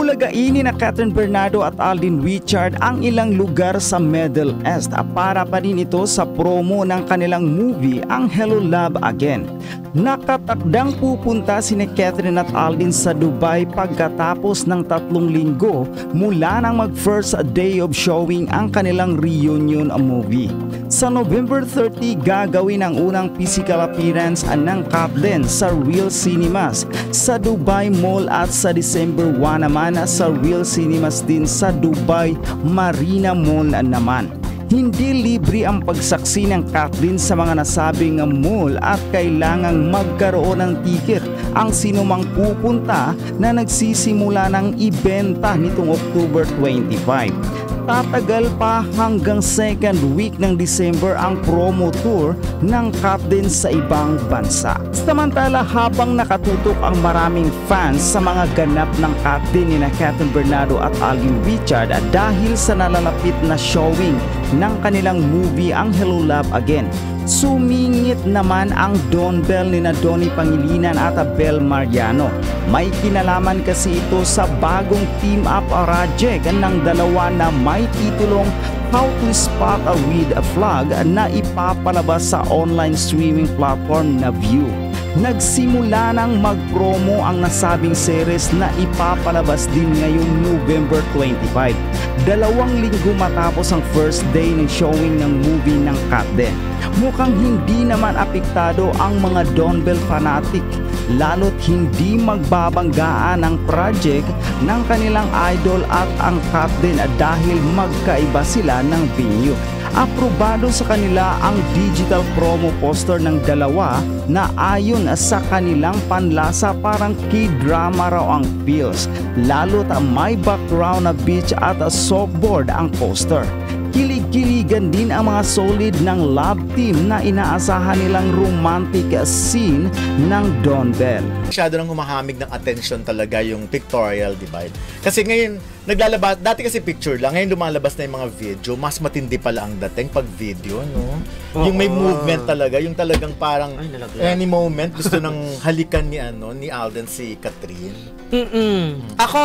Bulagain ni Catherine Bernardo at Alden Richard ang ilang lugar sa Middle East para pa rin ito sa promo ng kanilang movie ang Hello Love Again. Nakatakdang pupunta sina Catherine at Alden sa Dubai pagkatapos ng 3 linggo mula nang mag-first day of showing ang kanilang reunion movie. Sa November 30 gagawin ang unang physical appearance ng Catherine sa Real Cinemas sa Dubai Mall at sa December 1 naman sa Real Cinemas din sa Dubai Marina Mall naman. Hindi libre ang pagsaksi ng Catherine sa mga nasabing mall at kailangang magkaroon ng ticket ang sinumang pupunta na nagsisimula ng ibenta nitong October 25. Tatagal pa hanggang second week ng December ang promo tour ng Catherine sa ibang bansa. Samantala habang nakatutok ang maraming fans sa mga ganap ng Catherine ni Catherine Bernardo at Alden Richard dahil sa nalalapit na showing ng kanilang movie ang Hello Love Again. Sumingit naman ang Don Bell ni Donnie Pangilinan at Bel Mariano. May kinalaman kasi ito sa bagong team-up project ng dalawa na may titulong How to Spot a With a Flag na ipapalabas sa online streaming platform na View. Nagsimula nang mag-promo ang nasabing series na ipapalabas din ngayong November 25. 2 linggo matapos ang first day ng showing ng movie ng Catherine. Mukhang hindi naman apektado ang mga Don Bell fanatic, lalo't hindi magbabanggaan ang project ng kanilang idol at ang Catherine dahil magkaiba sila ng venue. Aprobado sa kanila ang digital promo poster ng dalawa na ayon sa kanilang panlasa parang K-drama raw ang feels, lalo't may background na beach at softboard ang poster. Kilig-kiligan din ang mga solid ng love team na inaasahan nilang romantic scene ng Don Bell. Masyado nang humahamig ng attention talaga yung pictorial, di ba? Kasi ngayon, naglalabas, dati kasi picture lang, ngayon lumalabas na yung mga video, mas matindi pala ang dating pag video, no? Yung may movement talaga, yung talagang parang any moment gusto nang halikan ni Alden si Catherine. Ako,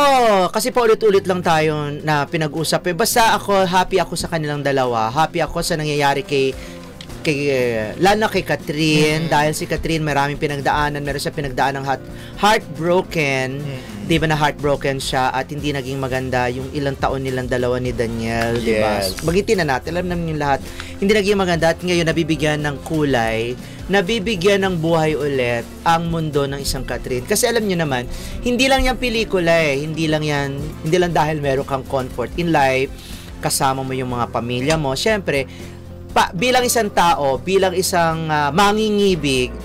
kasi paulit-ulit lang tayo na pinag-usap. Basta ako, happy ako sa kanilang dalawa. Happy ako sa nangyayari lalo kay Catherine, dahil si Catherine meron siya pinagdaan ng heartbroken. Di ba na heartbroken siya at hindi naging maganda yung ilang taon nilang dalawa ni Daniel, di ba? Magitin na natin, alam naman yung lahat. Hindi naging maganda at ngayon nabibigyan ng kulay, nabibigyan ng buhay ulit ang mundo ng isang Catherine. Kasi alam niyo naman, hindi lang yan pelikula hindi lang dahil meron kang comfort in life, kasama mo yung mga pamilya mo. Siyempre, bilang isang tao, bilang isang mangingibig,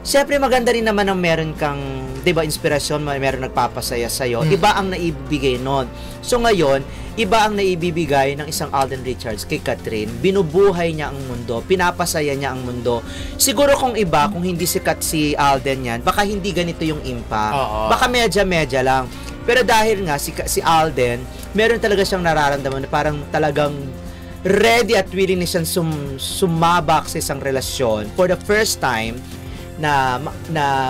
siyempre maganda rin naman ang meron kang, 'di ba, inspirasyon, meron nagpapasaya sa iyo. Iba ang naibibigay noon. So ngayon, iba ang naibibigay ng isang Alden Richards kay Catherine. Binubuhay niya ang mundo, pinapasaya niya ang mundo. Siguro kung hindi sikat si Alden yan, baka hindi ganito yung impact. Baka medya-medya lang. Pero dahil nga si Alden, meron talaga siyang nararamdaman na parang talagang ready at willing na siyang sumabak sa isang relasyon for the first time na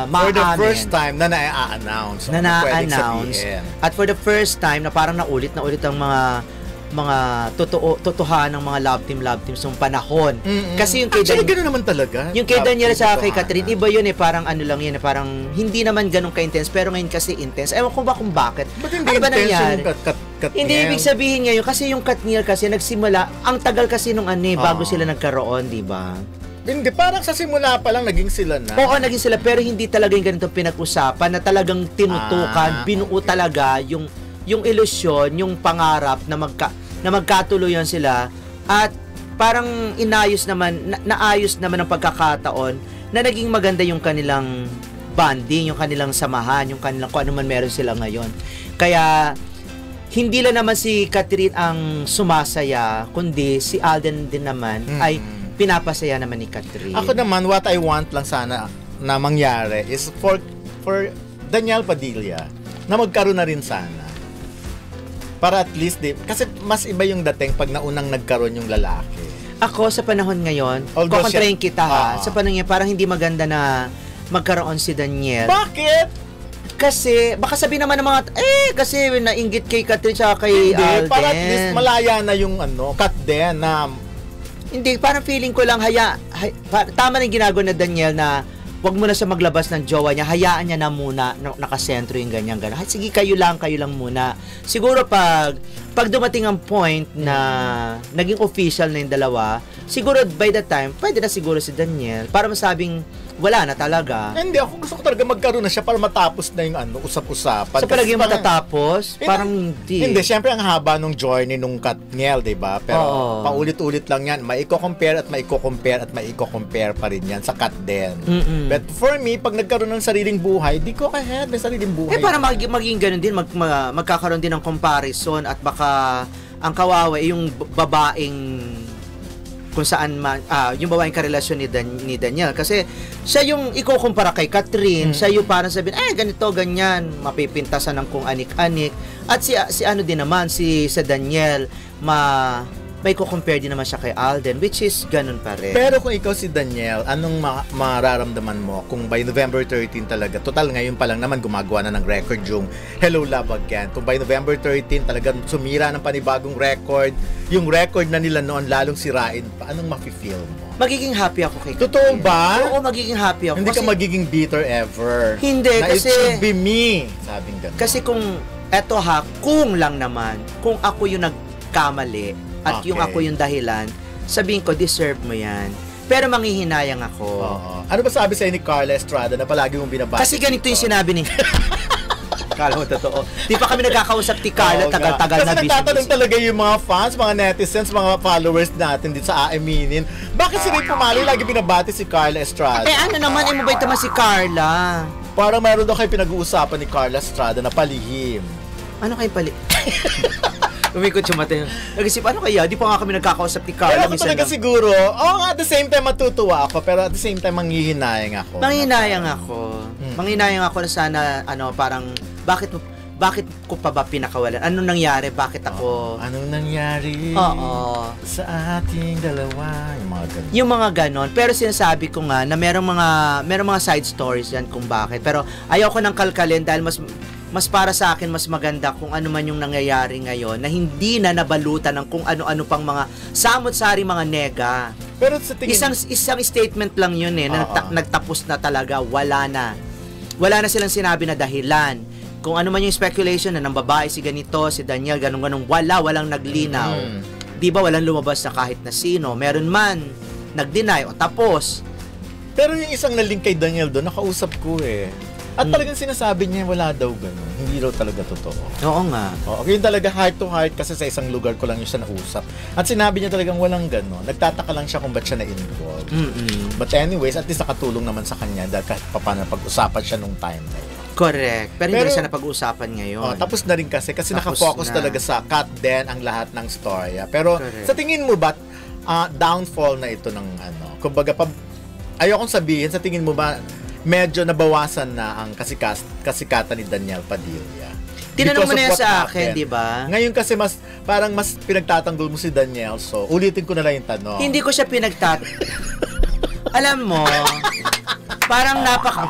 for the first time na na-announce at for the first time na parang naulit ang mga totohanan ng mga love team sa panahon. Kasi yung kay gano'n naman talaga. Yung kay Daniel sa kay Catherine, iba yun parang ano lang yun parang hindi naman ganun ka-intense, pero ngayon kasi intense. Ewan ko ba kung bakit. Ano ba nangyari? Hindi ibig sabihin ngayon kasi yung Katniel kasi nagsimula, ang tagal kasi nung bago sila nagkaroon, di ba? Hindi, parang sa simula pa lang naging sila na. Oo, naging sila, pero hindi talaga yung ganito pinag-usapan na talagang tinutukan, binuo talaga yung ilusyon, yung pangarap na magkatuluyan sila at parang naayos naman ang pagkakataon na naging maganda yung kanilang bonding, yung kanilang samahan, yung kanilang kung ano man meron sila ngayon. Kaya hindi lang naman si Catherine ang sumasaya, kundi si Alden din naman ay pinapasaya naman ni Catherine. Ako naman, what I want lang sana na mangyari is for Daniel Padilla na magkaroon na rin sana. Para at least, kasi mas iba yung dating pag naunang nagkaroon yung lalaki. Ako, sa panahon ngayon, kukontrahin kita sa panahon ngayon, parang hindi maganda na magkaroon si Daniel. Bakit? Kasi, baka sabihin naman ng mga, kasi nainggit kay Catherine tsaka kay Hindi, Alden. para at least malaya na yung cut din na Hindi, parang feeling ko lang, tama na yung ginagawa na Daniel na wag mo na siya maglabas ng jowa niya, hayaan niya na muna, nakasentro yung ganyan. Sige, kayo lang muna. Siguro pag dumating ang point na naging official na yung dalawa, siguro by that time, pwede na siguro si Daniel para masabing wala na talaga. Hindi, ako gusto ko talaga magkaroon na siya para matapos na yung usap-usapan. Sa palagi matatapos? Parang hindi. Hindi, syempre ang haba nung journey nung Katniel, diba? Pero paulit-ulit lang yan. Maiko-compare pa rin yan sa Kat din. But for me, pag nagkaroon ng sariling buhay, di ko ahead, may sariling buhay. Para maging ganun din, magkakaroon din ng comparison at baka ang kawawa yung babaeng kung saan man, yung babaeng karelasyon ni Daniel. Kasi siya yung ikukumpara kay Catherine, siya yung parang sabihin, ganito, ganyan, mapipintasan ng kung anik-anik. At si ano din naman, si Daniel, may compare din naman siya kay Alden, which is ganun pa rin. Pero kung ikaw si Daniel, anong mararamdaman mo kung by November 13 talaga, total ngayon pa lang naman gumagawa na ng record yung Hello Love Again. Kung by November 13 talagang sumira ng panibagong record, yung record na nila noon lalong sirain pa, anong mafe-feel mo? Magiging happy ako kay Catherine. Totoo ba? Oo, magiging happy ako. Hindi ka magiging bitter ever. Hindi, na kasi it should be me. Sabing ganun. Kasi kung lang naman, kung ako yung nagkamali, at yung ako yung dahilan, sabihin ko, deserve mo yan. Pero manghihinayang ako. Ano ba sabi sa'yo ni Carla Estrada na palagi mong binabati? Kasi ganito yung sinabi ni... Kala mo totoo. Di pa kami nagkakausap ni Carla, tagal-tagal na busy. Kasi nagtatanong talaga yung mga fans, mga netizens, mga followers natin dito sa Aaminin. Bakit sila yung pumali? Lagi binabati si Carla Estrada. Ano naman, mabait naman si Carla. Parang mayroon daw kayo pinag-uusapan ni Carla Estrada na palihim. Ano kayo Umikot yung mata yun. Nag-isip, ano kaya? Di pa nga kami nagkakausap ni Carla. Pero ako talaga siguro, at the same time matutuwa ako, pero at the same time manghihinayang ako. Manghihinayang ako na sana, parang, bakit ko pa ba pinakawalan? Anong nangyari? Bakit ako... Anong nangyari sa ating dalawa? Yung mga ganon. Pero sinasabi ko nga na merong mga side stories yan kung bakit. Pero ayoko nang kalkalin dahil mas para sa akin, mas maganda kung ano man yung nangyayari ngayon na hindi na nabalutan ng kung ano-ano pang mga samot-sari mga nega. Pero sa tingin... Isang statement lang yun na nagtapos na talaga, wala na silang sinabi na dahilan. Kung ano man yung speculation na ng babae si ganito, si Daniel, ganun-ganun, walang naglinaw. Di ba walang lumabas na kahit na sino? Meron man, nag-deny o tapos. Pero yung isang nalink kay Daniel doon, nakausap ko At talagang sinasabi niya wala daw ganun. Hindi daw talaga totoo. Oo nga. Yun talaga heart to heart kasi sa isang lugar ko lang yung siya nausap. At sinabi niya talagang walang ganun. Nagtataka lang siya kung ba't siya na-involve. But anyways, at least nakatulong naman sa kanya dahil kahit paano pag-usapan siya nung time na yun. Correct. Pero hindi siya napag-usapan ngayon. Tapos na rin kasi nakafocus talaga sa Kat din ang lahat ng storya. Pero sa tingin mo ba, downfall na ito ng kumbaga, ayokong sabihin, sa tingin mo ba, medyo nabawasan na ang kasikatan ni Daniel Padilla? Tinanong mo na yan sa akin, di ba? Ngayon kasi mas pinagtatanggol mo si Daniel, so ulitin ko na lang yung tanong. Hindi ko siya Alam mo,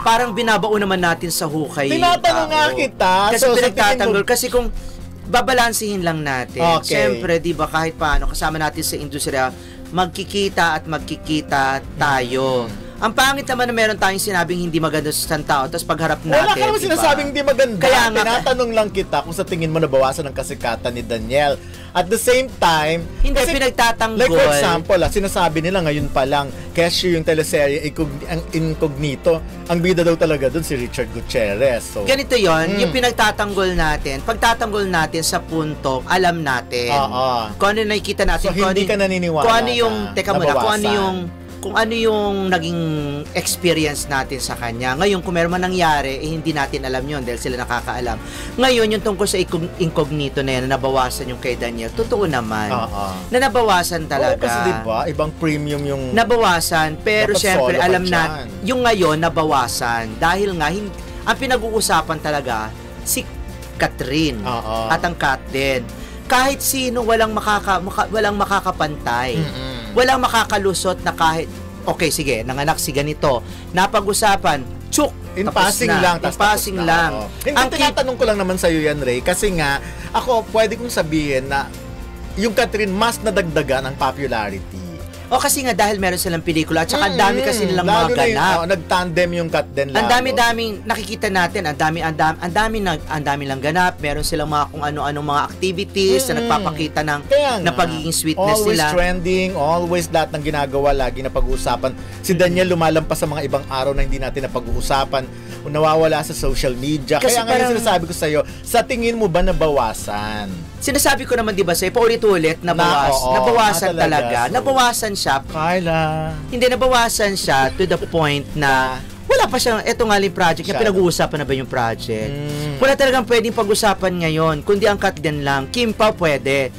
parang binabao naman natin sa hukay. Tinatanong nga kita. Kasi pinagtatanggol. Kasi kung babalansihin lang natin, siyempre, di ba, kahit paano, kasama natin sa industriya, magkikita tayo. Ang pangit naman na meron tayong sinabing hindi maganda sa isang tao, tapos pagharap natin, wala ka naman sinasabing hindi maganda. Kaya tinatanong lang kita kung sa tingin mo nabawasan ng kasikatan ni Daniel. At the same time, hindi pinagtatanggol. Like for example, sinasabi nila ngayon pa lang, cashier yung teleserye, ang Incognito, ang bida daw talaga doon si Richard Gutierrez. So, ganito yon, yung pinagtatanggol natin, pagtatanggol natin sa punto, alam natin. Kung ano nakikita natin. So, hindi ka naniniwala kung ano yung, teka muna, nabawasan. kung ano yung naging experience natin sa kanya. Ngayon, kung meron man nangyari, hindi natin alam yun dahil sila nakakaalam. Ngayon, yung tungkol sa Incognito na yan, na nabawasan yung kay Daniel, totoo naman. Na nabawasan talaga. Kasi diba, ibang premium yung... Nabawasan, pero syempre, alam na, yung ngayon, nabawasan. Dahil nga, ang pinag-uusapan talaga, si Catherine at ang Kat din. Kahit sino, walang makakapantay. Walang makakalusot na kahit, okay, sige, nanganak si ganito. Napag-usapan, tsuk, In tapos passing na. lang. In passing lang. Hindi, tinatanong ko lang naman sa'yo yan, Ray. Kasi nga, ako, pwede kong sabihin na yung Catherine mas nadagdagan ang popularity. Kasi nga dahil meron silang pelikula at saka ang dami kasi nilang mga ganap. Nag-tandem yung Kat din lalo. Ang dami-daming nakikita natin, ang dami lang ganap, meron silang mga kung ano-anong mga activities na nagpapakita ng pagiging sweetness always nila. Always trending, always lahat ng ginagawa lagi na pag-uusapan. Si Daniel lumalampas sa mga ibang araw na hindi natin napag-uusapan, nawawala sa social media. Kasi kaya ngayon sinasabi ko sa'yo, sa tingin mo ba nabawasan? Sinasabi ko naman 'di ba sa paulit-ulit nabawasan talaga. So, nabawasan siya. Carla. Hindi nabawasan siya to the point na wala pa siyang eto nga yung project na pinag-uusapan na ba yung project. Wala talagang pwedeng pag-usapan ngayon kundi ang Kat din lang. Kim pa pwede.